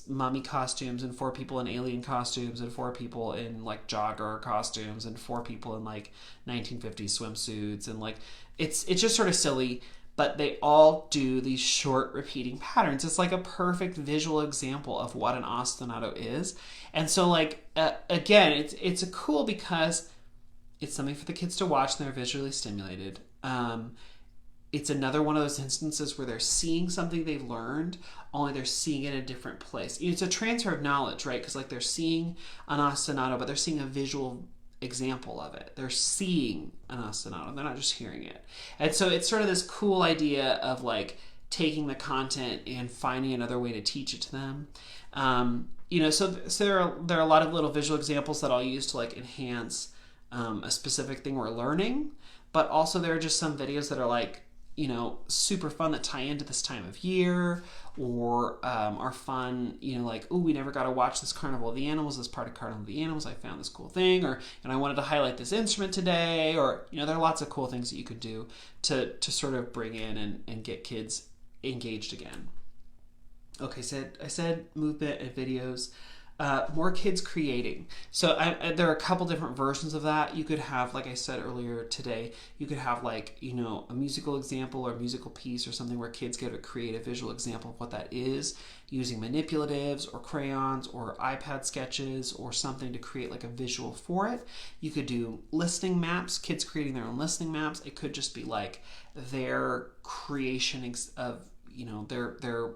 mummy costumes, and 4 people in alien costumes, and 4 people in like jogger costumes, and 4 people in like 1950s swimsuits, and like it's just sort of silly, but they all do these short repeating patterns. It's like a perfect visual example of what an ostinato is. And so like again, it's a cool because it's something for the kids to watch and they're visually stimulated. It's another one of those instances where they're seeing something they've learned, only they're seeing it in a different place. It's a transfer of knowledge, right? Because like they're seeing an ostinato, but they're seeing a visual example of it. They're seeing an ostinato. They're not just hearing it. And so it's sort of this cool idea of like taking the content and finding another way to teach it to them. So there are a lot of little visual examples that I'll use to like enhance a specific thing we're learning. But also there are just some videos that are like, super fun that tie into this time of year, or are fun, like, oh, we never got to watch this Carnival of the Animals as part of Carnival of the Animals. I found this cool thing, and I wanted to highlight this instrument today, or, there are lots of cool things that you could do to sort of bring in and get kids engaged again. Okay, so I said movement and videos. More kids creating. So there are a couple different versions of that. You could have, like I said earlier today, you could have like, a musical example or a musical piece or something where kids get to create a visual example of what that is, using manipulatives or crayons or iPad sketches or something to create like a visual for it. You could do listening maps, kids creating their own listening maps. It could just be like their creation of, their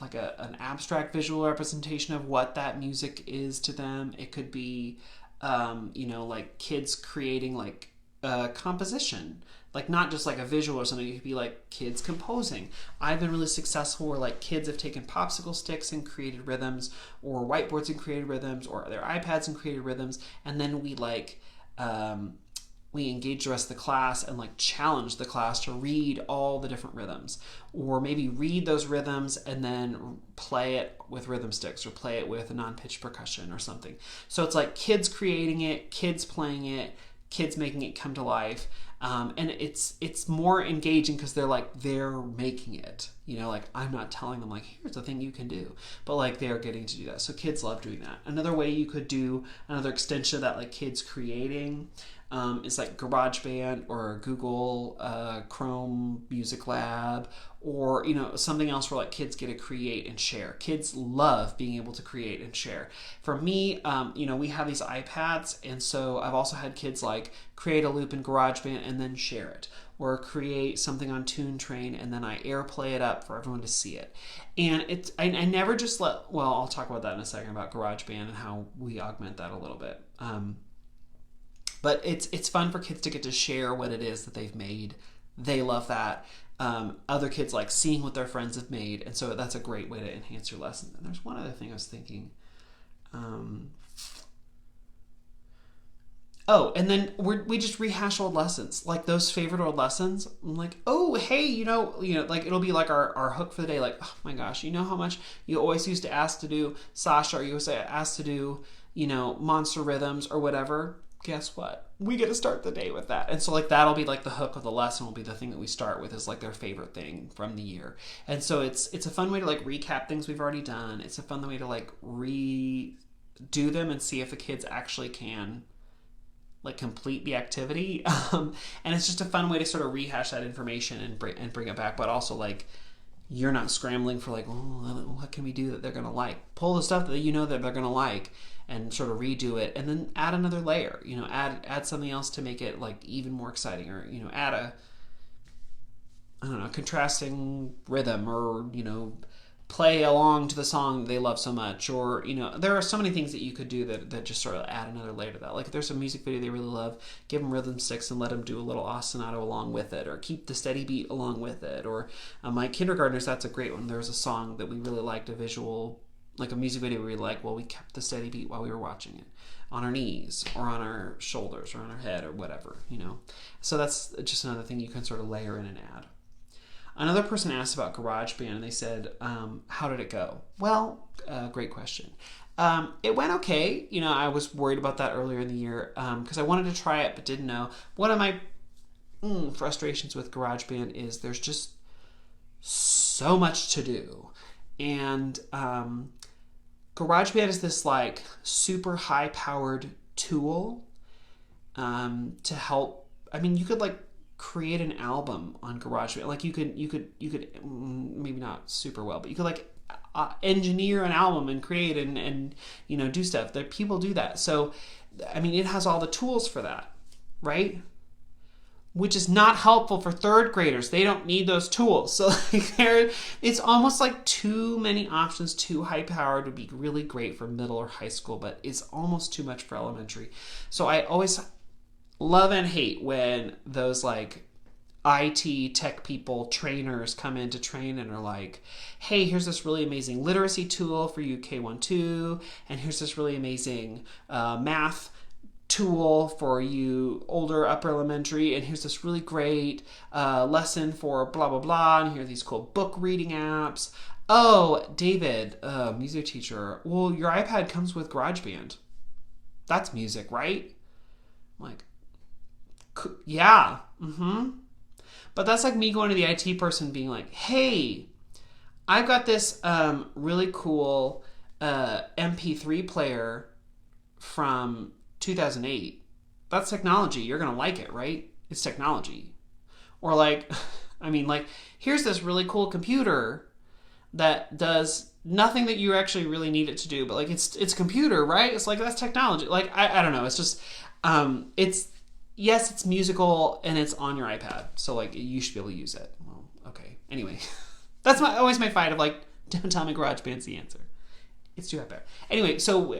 like an abstract visual representation of what that music is to them. It could be, like kids creating like a composition, like not just like a visual or something. It could be like kids composing. I've been really successful where like kids have taken popsicle sticks and created rhythms, or whiteboards and created rhythms, or their iPads and created rhythms, and then we like we engage the rest of the class and like challenge the class to read all the different rhythms, or maybe read those rhythms and then play it with rhythm sticks, or play it with a non-pitched percussion or something. So it's like kids creating it, kids playing it, kids making it come to life. And it's more engaging because they're making it, like I'm not telling them like, here's the thing you can do, but like they're getting to do that. So kids love doing that. Another way you could do another extension of that, like kids creating, is like Garageband or Google Chrome Music Lab, or something else where like kids get to create and share. Kids love being able to create and share. For me, we have these iPads, and so I've also had kids like create a loop in GarageBand and then share it, or create something on Tune Train and then I airplay it up for everyone to see it. And I never just I'll talk about that in a second, about GarageBand and how we augment that a little bit. But it's fun for kids to get to share what it is that they've made. They love that. Other kids like seeing what their friends have made, and so that's a great way to enhance your lesson. And there's one other thing I was thinking. Oh, and then we just rehash old lessons, like those favorite old lessons. I'm like, oh, hey, like it'll be like our hook for the day. Like, oh my gosh, you know how much you always used to ask to do Sasha, or you always asked to do, Monster Rhythms or whatever. Guess what? We get to start the day with that. And so like that'll be like the hook of the lesson, will be the thing that we start with, is like their favorite thing from the year. And so it's a fun way to like recap things we've already done. It's a fun way to like redo them and see if the kids actually can like complete the activity. And it's just a fun way to sort of rehash that information and bring it back, but also like you're not scrambling for like, oh, what can we do that they're gonna like? Pull the stuff that that they're gonna like and sort of redo it, and then add another layer. Add something else to make it like even more exciting, or add a, I don't know, contrasting rhythm, or play along to the song they love so much, or there are so many things that you could do that just sort of add another layer to that. Like if there's a music video they really love, give them rhythm sticks and let them do a little ostinato along with it, or keep the steady beat along with it. Or my kindergartners, that's a great one. There was a song that we really liked, a visual, like a music video we really liked. Well, we kept the steady beat while we were watching it, on our knees or on our shoulders or on our head or whatever. So that's just another thing you can sort of layer in and add. Another person asked about Garageband, and they said, how did it go? Well, great question. It went okay. I was worried about that earlier in the year because I wanted to try it but didn't know. One of my frustrations with Garageband is there's just so much to do. And Garageband is this like super high-powered tool to help. I mean, you could like create an album on GarageBand. Like you could maybe not super well, but you could like engineer an album and create and do stuff. That people do that. So I mean, it has all the tools for that, right? Which is not helpful for third graders. They don't need those tools. So like it's almost like too many options, too high powered, would be really great for middle or high school, but it's almost too much for elementary. So I always love and hate when those like IT tech people, trainers come in to train and are like, hey, here's this really amazing literacy tool for you K1-2, and here's this really amazing math tool for you older upper elementary, and here's this really great lesson for blah blah blah, and here are these cool book reading apps. Oh, David, music teacher, well, your iPad comes with GarageBand. That's music, right? I'm like, yeah, but that's like me going to the IT person being like, hey, I've got this really cool MP3 player from 2008. That's technology. You're gonna like it, right? It's technology. Or like, I mean, like, here's this really cool computer that does nothing that you actually really need it to do, but like it's a computer, right? It's like, that's technology. Like I don't know. It's just yes, it's musical and it's on your iPad, so like you should be able to use it. Well, okay. Anyway, that's always my fight of like, don't tell me GarageBand's the answer. It's too bad. Anyway, so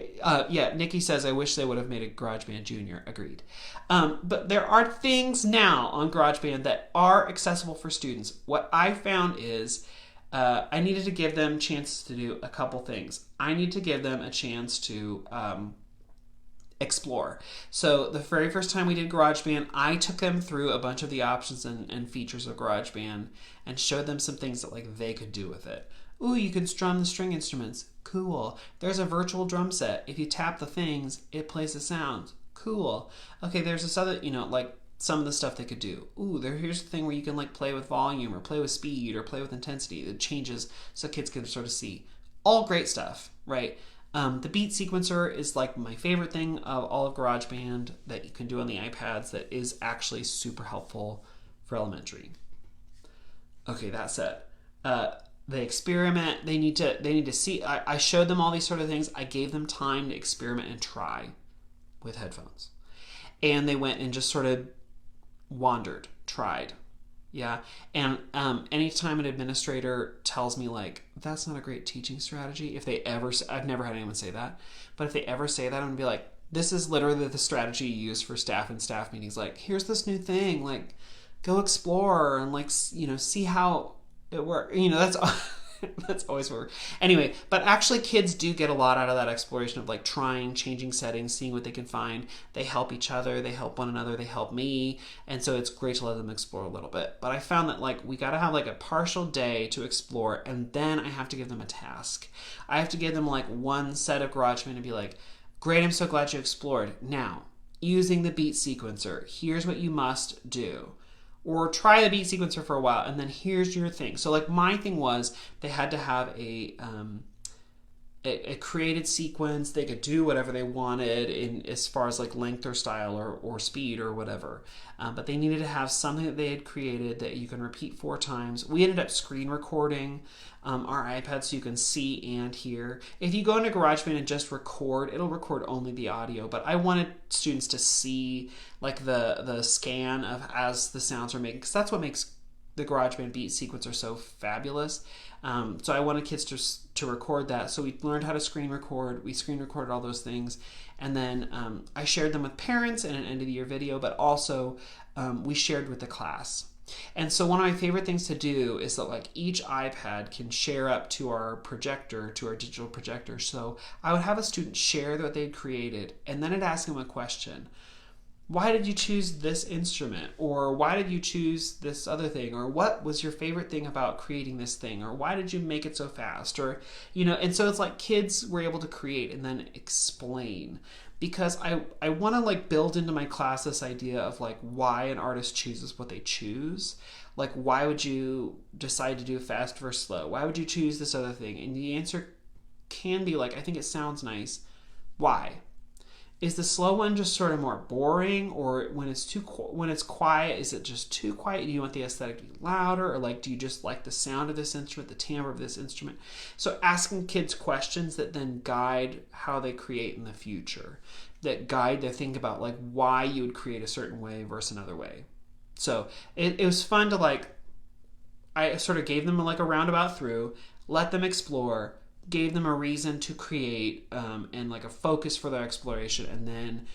yeah, Nikki says, I wish they would have made a GarageBand Junior. Agreed. But there are things now on GarageBand that are accessible for students. What I found is I needed to give them chances to do a couple things. I need to give them a chance to explore. So the very first time we did GarageBand, I took them through a bunch of the options and features of GarageBand and showed them some things that like they could do with it. Ooh, you can strum the string instruments. Cool. There's a virtual drum set. If you tap the things, it plays the sounds. Cool. Okay, there's this other, like some of the stuff they could do. Ooh, here's the thing where you can like play with volume or play with speed or play with intensity. It changes so kids can sort of see. All great stuff, right? The beat sequencer is like my favorite thing of all of GarageBand that you can do on the iPads that is actually super helpful for elementary. Okay, that's it. They experiment. They need to see. I showed them all these sort of things. I gave them time to experiment and try with headphones. And they went and just sort of wandered, tried. Yeah. And anytime an administrator tells me like, that's not a great teaching strategy, if they ever, I've never had anyone say that, but if they ever say that, I'm going to be like, this is literally the strategy you use for staff and staff meetings. Like, here's this new thing, like, go explore and like, see how it works. That's That's always where. Anyway, but actually, kids do get a lot out of that exploration of like trying, changing settings, seeing what they can find. They help each other, they help one another, they help me, and so it's great to let them explore a little bit. But I found that like we got to have like a partial day to explore, and then I have to give them a task. I have to give them like one set of GarageBand and be like, "Great, I'm so glad you explored. Now, using the beat sequencer, here's what you must do." Or try the beat sequencer for a while, and then here's your thing. So like my thing was they had to have a created sequence. They could do whatever they wanted in as far as like length or style or speed or whatever. But they needed to have something that they had created that you can repeat 4 times. We ended up screen recording our iPad so you can see and hear. If you go into GarageBand and just record, it'll record only the audio. But I wanted students to see like the scan of as the sounds are making, because that's what makes the GarageBand beat sequencer so fabulous. So I wanted kids to record that. So we learned how to screen record. We screen recorded all those things. And then I shared them with parents in an end of the year video, but also we shared with the class. And so one of my favorite things to do is that like each iPad can share up to our projector, to our digital projector. So I would have a student share what they'd created, and then I'd ask them a question. Why did you choose this instrument? Or why did you choose this other thing? Or what was your favorite thing about creating this thing? Or why did you make it so fast? Or, and so it's like kids were able to create and then explain. Because I want to like build into my class this idea of like why an artist chooses what they choose. Like, why would you decide to do fast versus slow? Why would you choose this other thing? And the answer can be like, I think it sounds nice. Why? Is the slow one just sort of more boring, or when it's quiet, is it just too quiet? Do you want the aesthetic to be louder, or like do you just like the sound of this instrument, the timbre of this instrument? So asking kids questions that then guide how they create in the future, that guide their think about like why you would create a certain way versus another way. So it was fun to like, I sort of gave them like a roundabout through, let them explore, gave them a reason to create and like a focus for their exploration, and then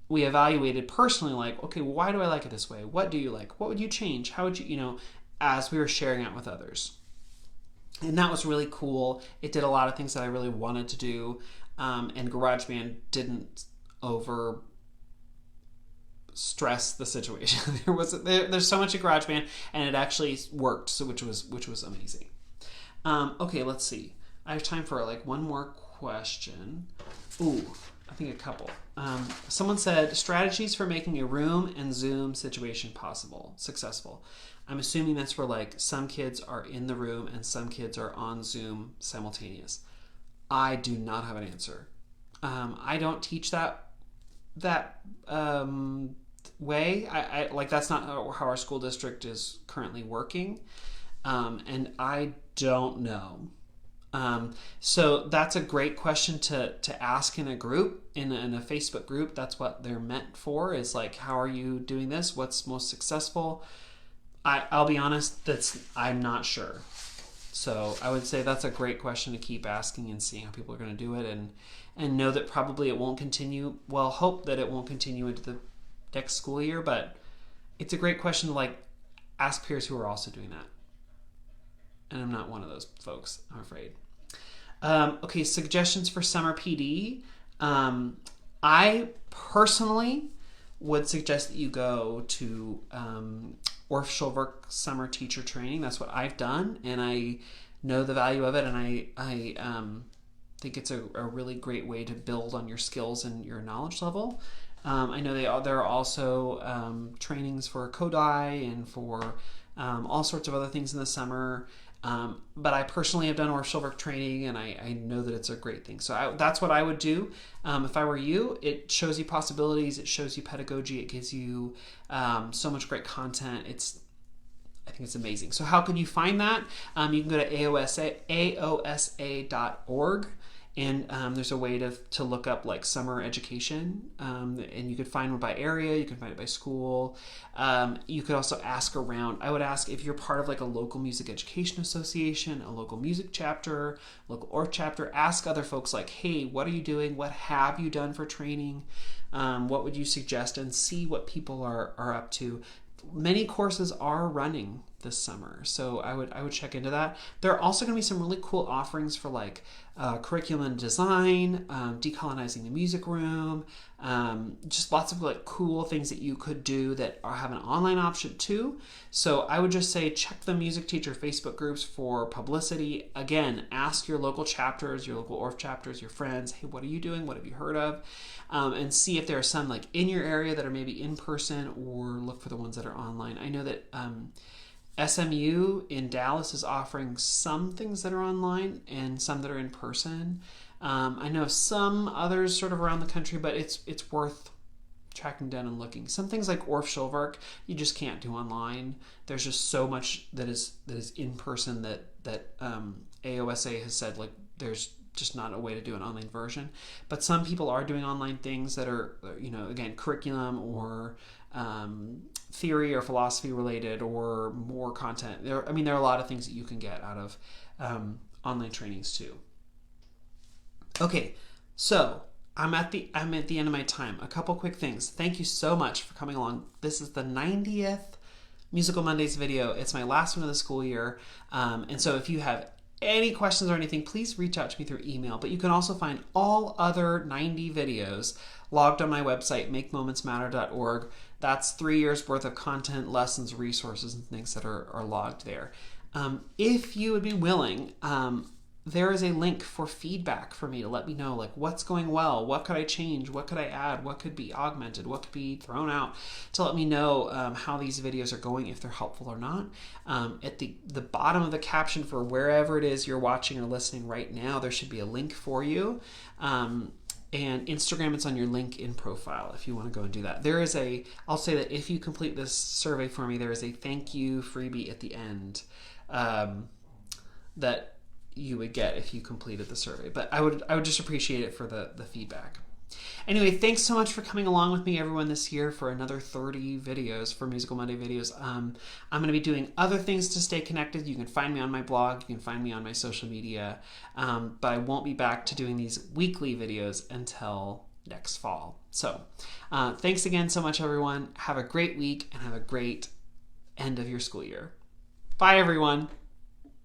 we evaluated personally like, okay, well, why do I like it this way? What do you like? What would you change? How would you, as we were sharing it with others. And that was really cool. It did a lot of things that I really wanted to do, and GarageBand didn't over stress the situation. There's so much at GarageBand, and it actually worked, so which was amazing. Okay, let's see. I have time for like one more question. Ooh, I think a couple. Someone said strategies for making a room and Zoom situation successful. I'm assuming that's where like some kids are in the room and some kids are on Zoom simultaneous. I do not have an answer. I don't teach that way. I like that's not how our school district is currently working, and I don't know. So that's a great question to ask in a group, in a Facebook group. That's what they're meant for, is like, how are you doing this? What's most successful? I'll be honest, I'm not sure. So I would say that's a great question to keep asking and seeing how people are going to do it, and know that probably it won't continue. Well, hope that it won't continue into the next school year, but it's a great question to like ask peers who are also doing that. And I'm not one of those folks, I'm afraid. Okay, suggestions for summer PD. I personally would suggest that you go to Orff Schulwerk summer teacher training. That's what I've done, and I know the value of it, and I think it's a really great way to build on your skills and your knowledge level. I know there are also trainings for Kodai and for all sorts of other things in the summer. But I personally have done Orff Schulwerk training, and I know that it's a great thing. So that's what I would do if I were you. It shows you possibilities. It shows you pedagogy. It gives you so much great content. I think it's amazing. So how can you find that? You can go to aosa.org. And there's a way to look up like summer education, and you could find one by area, you can find it by school. You could also ask around. I would ask if you're part of like a local music education association, a local music chapter, local Orff chapter. Ask other folks like, hey, what are you doing? What have you done for training? What would you suggest? And see what people are up to. Many courses are running this summer. So I would check into that. There are also going to be some really cool offerings for like curriculum design, decolonizing the music room, just lots of like cool things that you could do that have an online option too. So I would just say check the music teacher Facebook groups for publicity. Again, ask your local chapters, your local ORF chapters, your friends, hey, what are you doing? What have you heard of? And see if there are some like in your area that are maybe in person, or look for the ones that are online. I know that SMU in Dallas is offering some things that are online and some that are in person. I know some others sort of around the country, but it's worth tracking down and looking. Some things like ORF Schulwerk, you just can't do online. There's just so much that is in person that AOSA has said like there's just not a way to do an online version. But some people are doing online things that are, again, curriculum or theory or philosophy related, or more content. There are a lot of things that you can get out of online trainings too. Okay, so I'm at the end of my time. A couple quick things. Thank you so much for coming along. This is the 90th Musical Mondays video. It's my last one of the school year. And so if you have any questions or anything, please reach out to me through email. But you can also find all other 90 videos logged on my website, makemomentsmatter.org. That's 3 years worth of content, lessons, resources, and things that are logged there. If you would be willing, there is a link for feedback for me to let me know like what's going well, what could I change, what could I add, what could be augmented, what could be thrown out, to let me know how these videos are going, if they're helpful or not. At the bottom of the caption for wherever it is you're watching or listening right now, there should be a link for you. And Instagram, it's on your LinkedIn profile if you want to go and do that. I'll say that if you complete this survey for me, there is a thank you freebie at the end that you would get if you completed the survey. But I would just appreciate it for the feedback. Anyway, thanks so much for coming along with me, everyone, this year for another 30 videos for Musical Monday videos. I'm going to be doing other things to stay connected. You can find me on my blog. You can find me on my social media. But I won't be back to doing these weekly videos until next fall. So thanks again so much, everyone. Have a great week and have a great end of your school year. Bye, everyone.